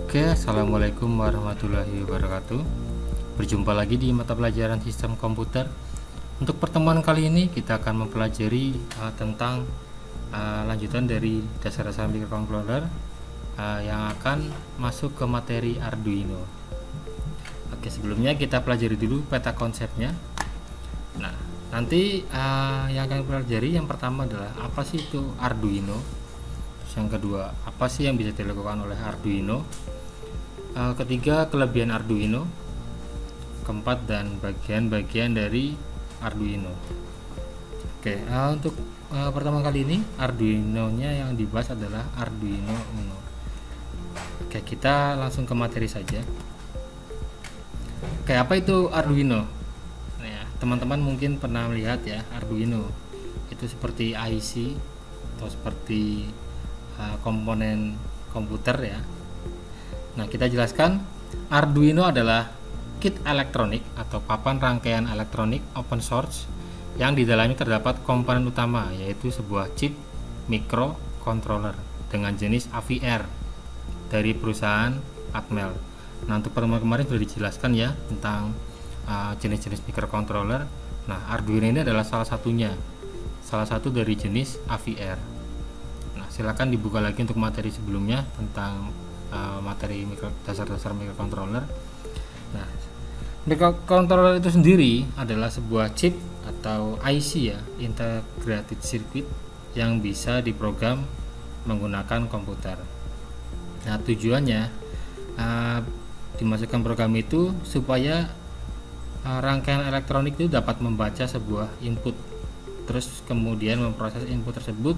Oke, assalamualaikum warahmatullahi wabarakatuh. Berjumpa lagi di mata pelajaran sistem komputer. Untuk pertemuan kali ini kita akan mempelajari tentang lanjutan dari dasar-dasar microcontroller yang akan masuk ke materi Arduino. Oke, sebelumnya kita pelajari dulu peta konsepnya. Nah, nanti yang akan pelajari yang pertama adalah apa sih itu Arduino. Yang kedua, apa sih yang bisa dilakukan oleh Arduino? Ketiga, kelebihan Arduino. Keempat, dan bagian-bagian dari Arduino. Oke, untuk pertama kali ini Arduino-nya yang dibahas adalah Arduino Uno. Oke, kita langsung ke materi saja. Oke, apa itu Arduino? Nah, ya, teman-teman mungkin pernah melihat ya, Arduino itu seperti IC atau seperti komponen komputer ya. Nah, kita jelaskan Arduino adalah kit elektronik atau papan rangkaian elektronik open source yang di dalamnya terdapat komponen utama, yaitu sebuah chip microcontroller dengan jenis AVR dari perusahaan Atmel. Nah, untuk pertemuan kemarin sudah dijelaskan ya tentang jenis-jenis microcontroller. Nah, Arduino ini adalah salah satu dari jenis AVR. Silakan dibuka lagi untuk materi sebelumnya tentang materi dasar-dasar microcontroller. Nah, microcontroller itu sendiri adalah sebuah chip atau IC ya, integrated circuit, yang bisa diprogram menggunakan komputer. Nah, tujuannya dimasukkan program itu supaya rangkaian elektronik itu dapat membaca sebuah input, terus kemudian memproses input tersebut,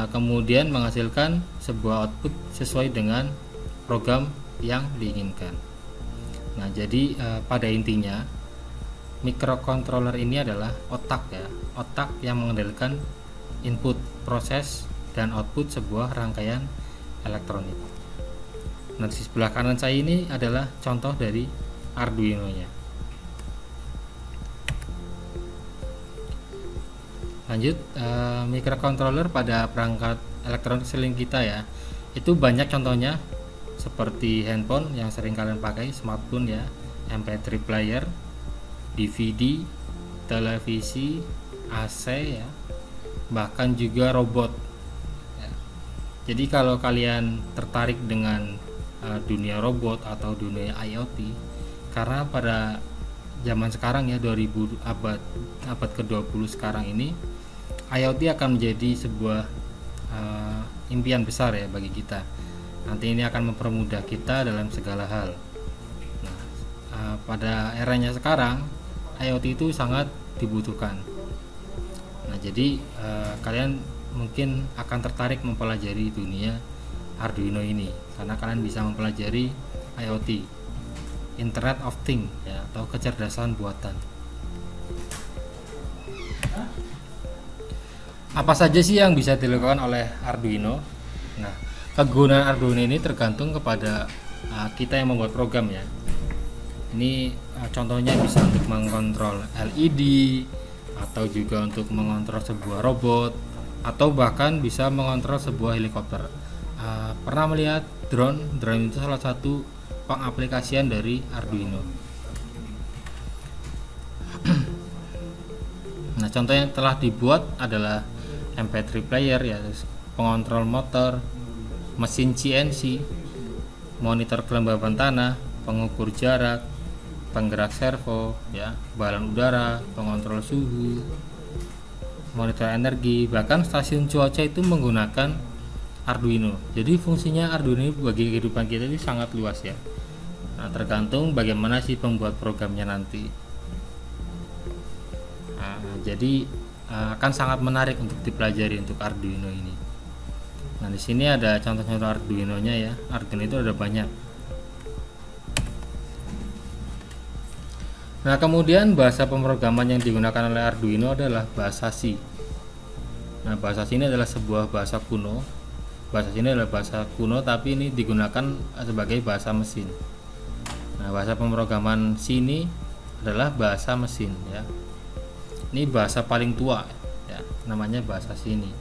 kemudian menghasilkan sebuah output sesuai dengan program yang diinginkan. Nah, jadi pada intinya microcontroller ini adalah otak ya, otak yang mengendalikan input, proses, dan output sebuah rangkaian elektronik. Nah, di sebelah kanan saya ini adalah contoh dari Arduino-nya. Lanjut, microcontroller pada perangkat elektronik selain kita ya, itu banyak contohnya seperti handphone yang sering kalian pakai, smartphone ya, MP3 player, DVD, televisi, AC ya, bahkan juga robot ya. Jadi kalau kalian tertarik dengan dunia robot atau dunia IoT, karena pada zaman sekarang ya, abad ke-20 sekarang ini, IoT akan menjadi sebuah impian besar ya bagi kita. Nanti ini akan mempermudah kita dalam segala hal. Nah, pada eranya sekarang IoT itu sangat dibutuhkan. Nah, jadi kalian mungkin akan tertarik mempelajari dunia Arduino ini karena kalian bisa mempelajari IoT, Internet of Things ya, atau kecerdasan buatan. Apa saja sih yang bisa dilakukan oleh Arduino? Nah, kegunaan Arduino ini tergantung kepada kita yang membuat program ya. Ini contohnya bisa untuk mengontrol LED, atau juga untuk mengontrol sebuah robot, atau bahkan bisa mengontrol sebuah helikopter. Pernah melihat drone? Drone itu salah satu pengaplikasian dari Arduino. Nah, contoh yang telah dibuat adalah MP3 player ya, pengontrol motor, mesin CNC, monitor kelembaban tanah, pengukur jarak, penggerak servo ya, balon udara, pengontrol suhu, monitor energi, bahkan stasiun cuaca itu menggunakan Arduino. Jadi fungsinya Arduino bagi kehidupan kita ini sangat luas ya. Nah, tergantung bagaimana sih pembuat programnya nanti. Nah, jadi akan sangat menarik untuk dipelajari untuk Arduino ini. Nah, di sini ada contoh-contoh Arduino-nya ya. Arduino itu ada banyak. Nah, kemudian bahasa pemrograman yang digunakan oleh Arduino adalah bahasa C. Nah, bahasa C ini adalah sebuah bahasa kuno. Bahasa C ini adalah bahasa kuno, tapi ini digunakan sebagai bahasa mesin. Nah, bahasa pemrograman C ini adalah bahasa mesin ya. Ini bahasa paling tua ya, namanya bahasa C ini.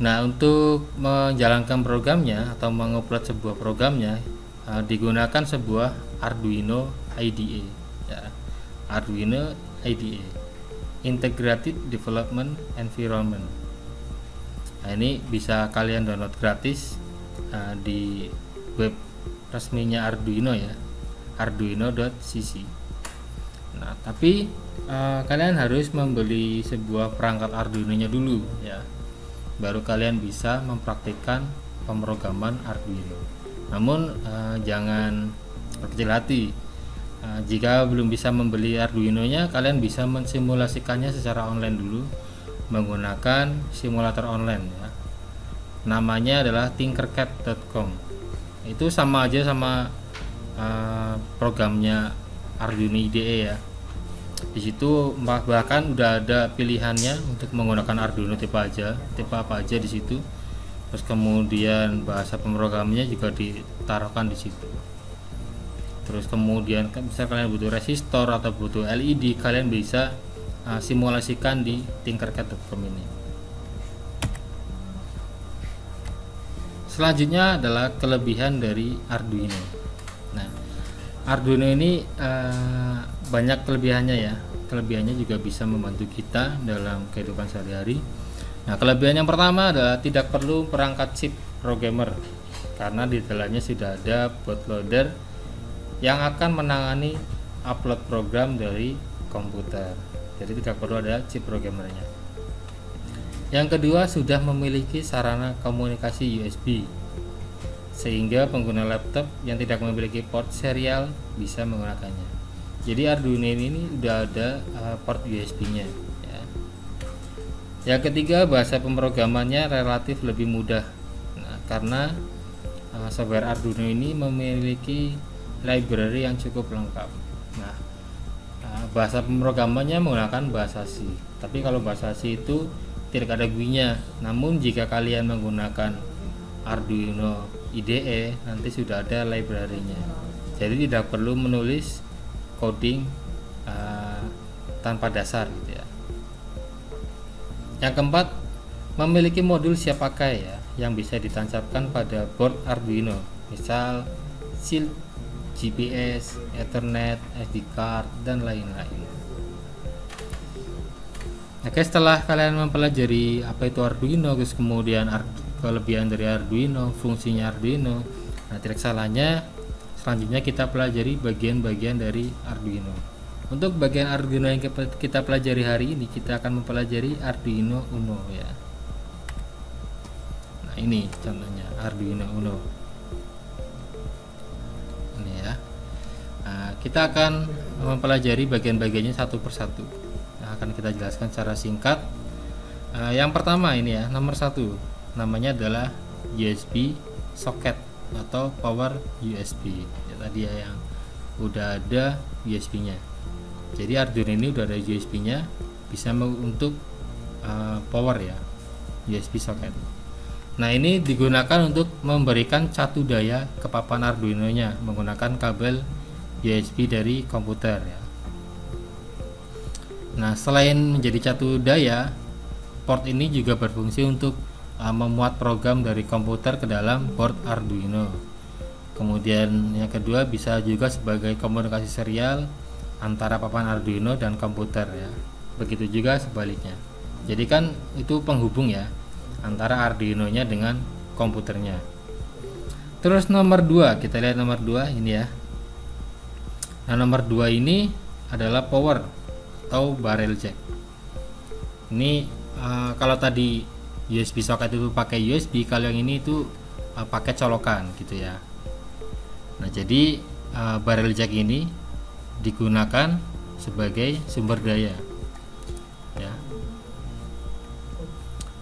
Nah, untuk menjalankan programnya atau mengupload sebuah programnya, digunakan sebuah Arduino IDE ya. Arduino IDE, Integrated Development Environment. Nah, ini bisa kalian download gratis di web resminya Arduino ya, arduino.cc. Nah, tapi kalian harus membeli sebuah perangkat Arduino-nya dulu ya, baru kalian bisa mempraktikkan pemrograman Arduino. Namun jangan berkecil hati. Jika belum bisa membeli Arduino-nya, kalian bisa mensimulasikannya secara online dulu menggunakan simulator online ya. Namanya adalah tinkercad.com. Itu sama aja sama programnya Arduino IDE ya. Di situ bahkan udah ada pilihannya untuk menggunakan Arduino tipe apa aja di situ. Terus kemudian bahasa pemrogramannya juga ditaruhkan di situ. Terus kemudian misalnya kalian butuh resistor atau butuh LED, kalian bisa simulasikan di tinkercad.com ini. Selanjutnya adalah kelebihan dari Arduino. Nah, Arduino ini banyak kelebihannya ya. Kelebihannya juga bisa membantu kita dalam kehidupan sehari-hari. Nah, kelebihan yang pertama adalah tidak perlu perangkat chip programmer, karena di dalamnya sudah ada bootloader yang akan menangani upload program dari komputer. Jadi tidak perlu ada chip programmernya. Yang kedua, sudah memiliki sarana komunikasi USB, sehingga pengguna laptop yang tidak memiliki port serial bisa menggunakannya. Jadi Arduino ini udah ada port USB-nya ya. Yang ketiga, bahasa pemrogramannya relatif lebih mudah. Nah, karena software Arduino ini memiliki library yang cukup lengkap. Nah, bahasa pemrogramannya menggunakan bahasa C. Tapi kalau bahasa C itu tidak ada GUI-nya. Namun jika kalian menggunakan Arduino IDE, nanti sudah ada library-nya. Jadi tidak perlu menulis coding tanpa dasar gitu ya. Yang keempat, memiliki modul siap pakai ya, yang bisa ditancapkan pada board Arduino, misal shield, GPS, Ethernet, SD card, dan lain-lain. Oke, setelah kalian mempelajari apa itu Arduino, terus kemudian kelebihan dari Arduino, fungsinya Arduino, nah tidak salahnya selanjutnya kita pelajari bagian-bagian dari Arduino. Untuk bagian Arduino yang kita pelajari hari ini, kita akan mempelajari Arduino Uno ya. Nah, ini contohnya Arduino Uno. Ini ya. Nah, kita akan mempelajari bagian-bagiannya satu persatu. Nah, akan kita jelaskan secara singkat. Yang pertama ini ya, nomor 1, namanya adalah USB socket atau power USB ya, tadi ya, yang udah ada USB-nya. Jadi Arduino ini udah ada USB-nya, bisa untuk power ya, USB socket. Nah, ini digunakan untuk memberikan catu daya ke papan Arduino-nya menggunakan kabel USB dari komputer ya. Nah, selain menjadi catu daya, port ini juga berfungsi untuk memuat program dari komputer ke dalam board Arduino. Kemudian yang kedua, bisa juga sebagai komunikasi serial antara papan Arduino dan komputer ya. Begitu juga sebaliknya. Jadi kan itu penghubung ya antara Arduino-nya dengan komputernya. Terus nomor 2, kita lihat nomor 2 ini ya. Nah, nomor 2 ini adalah power atau barrel jack. Ini kalau tadi USB socket itu pakai USB, kalau yang ini itu pakai colokan gitu ya. Nah, jadi barrel jack ini digunakan sebagai sumber daya ya,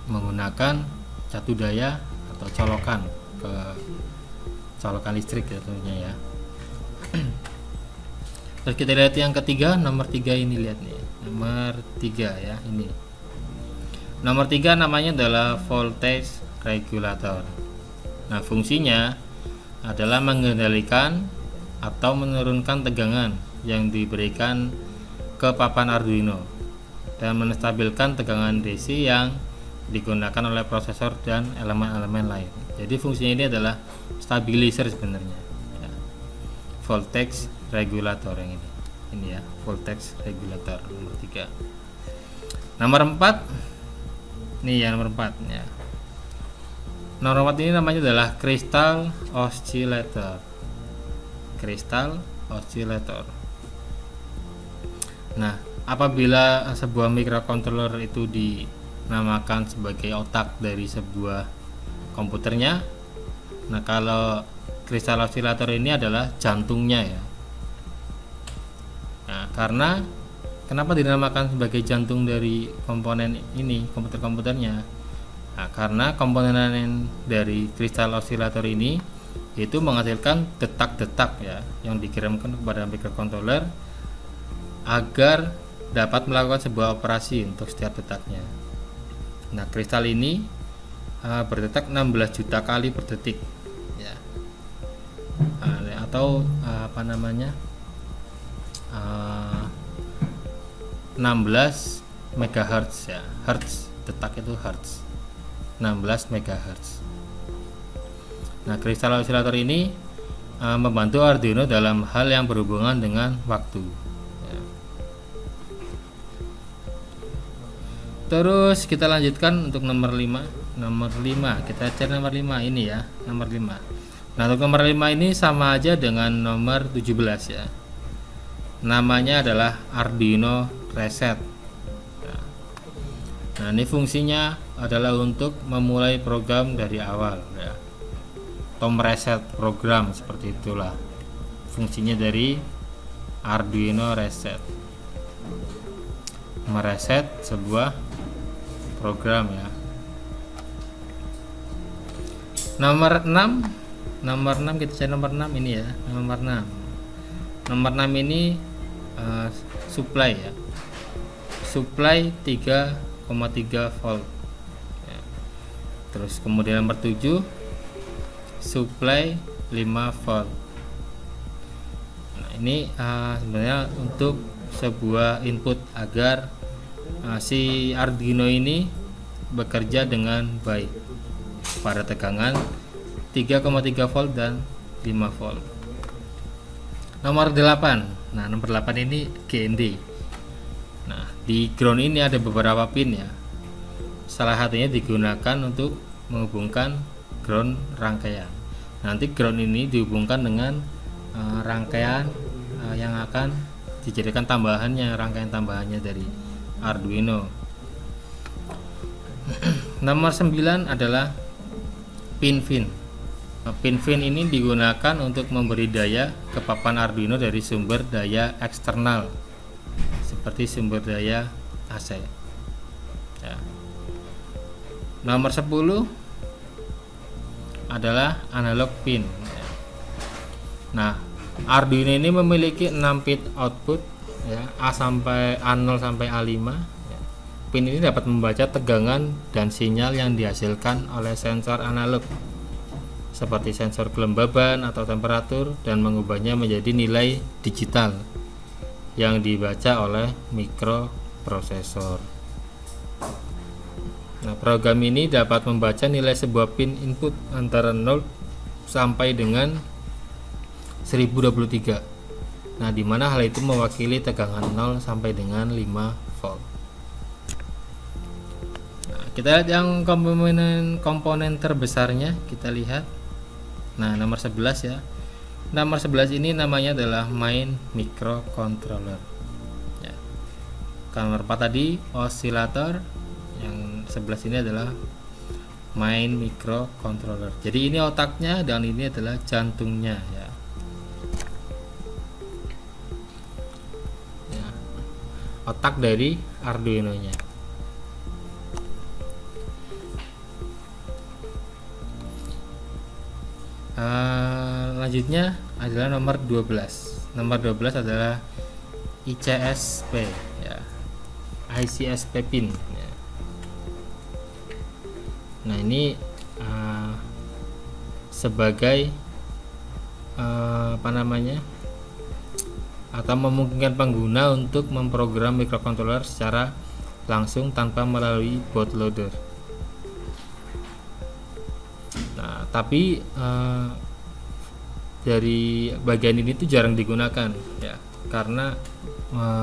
menggunakan catu daya atau colokan ke colokan listrik ya tentunya ya. Terus kita lihat yang ketiga, nomor 3 ini, lihat nih, nomor 3 ya, ini nomor 3 namanya adalah voltage regulator. Nah, fungsinya adalah mengendalikan atau menurunkan tegangan yang diberikan ke papan Arduino dan menstabilkan tegangan DC yang digunakan oleh prosesor dan elemen-elemen lain. Jadi fungsinya ini adalah stabilizer sebenarnya ya. Voltage regulator yang ini ya, voltage regulator nomor 3. Nomor 4 nih ya, nomor 4 ya. Nomor 4 ini namanya adalah crystal oscillator. Crystal oscillator. Nah, apabila sebuah microcontroller itu dinamakan sebagai otak dari sebuah komputernya, nah kalau crystal oscillator ini adalah jantungnya ya. Nah, karena kenapa dinamakan sebagai jantung dari komponen ini, komputernya? Nah, karena komponen dari crystal oscillator ini itu menghasilkan detak-detak ya, yang dikirimkan kepada microcontroller agar dapat melakukan sebuah operasi untuk setiap detaknya. Nah, kristal ini berdetak 16 juta kali per detik ya. Atau 16 MHz ya. Hertz, detak itu hertz. 16 MHz. Nah, kristal oscillator ini membantu Arduino dalam hal yang berhubungan dengan waktu. Terus kita lanjutkan untuk nomor 5. Nomor 5, kita cari nomor 5 ini ya, nomor 5. Nah, untuk nomor 5 ini sama aja dengan nomor 17 ya. Namanya adalah Arduino Reset. Nah, ini fungsinya adalah untuk memulai program dari awal ya. Atau mereset program, seperti itulah fungsinya dari Arduino Reset. Mereset sebuah program ya. Nomor 6 kita cari nomor 6 ini ya. Nomor 6 ini supply ya. Supply 3,3 volt ya. Terus kemudian nomor 7 supply 5 volt. Nah, ini sebenarnya untuk sebuah input agar si Arduino ini bekerja dengan baik pada tegangan 3,3 volt dan 5 volt. Nomor 8. Nah, nomor 8 ini GND. Nah, di ground ini ada beberapa pin ya. Salah satunya digunakan untuk menghubungkan ground rangkaian. Nanti ground ini dihubungkan dengan rangkaian yang akan dijadikan tambahannya, rangkaian tambahannya dari Arduino. Nomor 9 adalah pin-pin. Pin-pin ini digunakan untuk memberi daya ke papan Arduino dari sumber daya eksternal seperti sumber daya AC ya. Nomor 10 adalah analog pin ya. Nah, Arduino ini memiliki 6 pin output ya, A0 sampai A5 ya. Pin ini dapat membaca tegangan dan sinyal yang dihasilkan oleh sensor analog seperti sensor kelembaban atau temperatur dan mengubahnya menjadi nilai digital yang dibaca oleh mikroprosesor. Nah, program ini dapat membaca nilai sebuah pin input antara 0 sampai dengan 1023. Nah, di mana hal itu mewakili tegangan 0 sampai dengan 5 volt. Nah, kita lihat yang komponen terbesarnya, kita lihat. Nah, nomor 11 ya. Nomor 11 ini namanya adalah main microcontroller. Ya. Nomor 4 tadi osilator, yang 11 ini adalah main microcontroller. Jadi ini otaknya dan ini adalah jantungnya ya. Otak dari Arduino-nya. Lanjutnya adalah nomor 12. Nomor 12 adalah ICSP ya. ICSP pin ya. Nah, ini sebagai atau memungkinkan pengguna untuk memprogram microcontroller secara langsung tanpa melalui bootloader Nah, tapi dari bagian ini tuh jarang digunakan ya, karena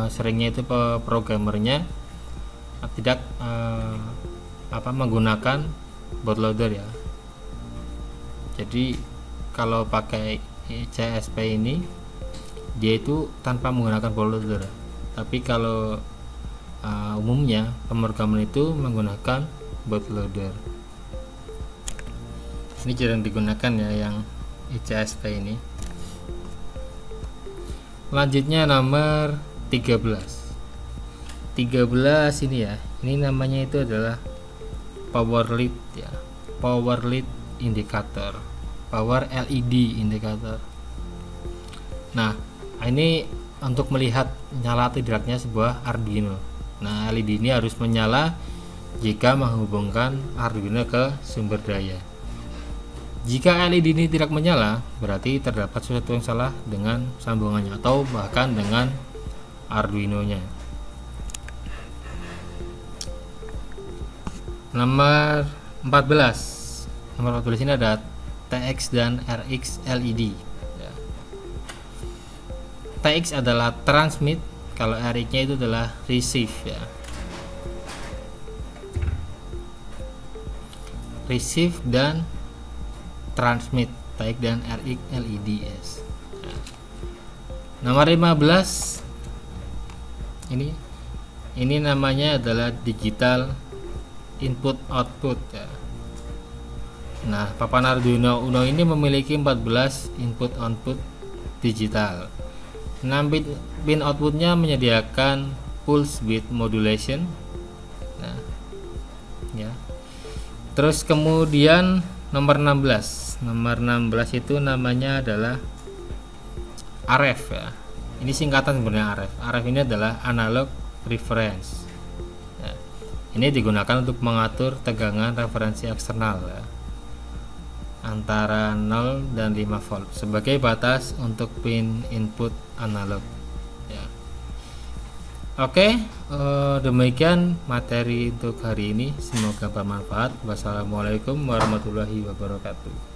seringnya itu programmernya tidak menggunakan bootloader ya. Jadi kalau pakai CSP ini dia itu tanpa menggunakan bootloader, tapi kalau umumnya pemrograman itu menggunakan bootloader. Ini jarang digunakan ya yang CSP ini. Selanjutnya nomor 13 ini ya, ini namanya itu adalah power lead ya, power lead indicator, power LED indicator. Nah, ini untuk melihat nyala atau tidaknya sebuah Arduino. Nah, LED ini harus menyala jika menghubungkan Arduino ke sumber daya. Jika LED ini tidak menyala, berarti terdapat sesuatu yang salah dengan sambungannya atau bahkan dengan Arduino-nya. Nomor 14. Nomor 14 ini ada TX dan RX LED. Ya. TX adalah transmit, kalau RX-nya itu adalah receive ya. Receive dan transmit, TX dan RX LEDs. Nah, nomor 15 ini namanya adalah digital input output ya. Nah, papan Arduino Uno ini memiliki 14 input output digital. 6 pin outputnya menyediakan pulse width modulation. Nah, ya. Terus kemudian nomor 16 itu namanya adalah RF ya. Ini singkatan sebenarnya RF. RF ini adalah analog reference ya. Ini digunakan untuk mengatur tegangan referensi eksternal ya, antara 0 dan 5 volt sebagai batas untuk pin input analog ya. Oke, demikian materi untuk hari ini, semoga bermanfaat. Wassalamualaikum warahmatullahi wabarakatuh.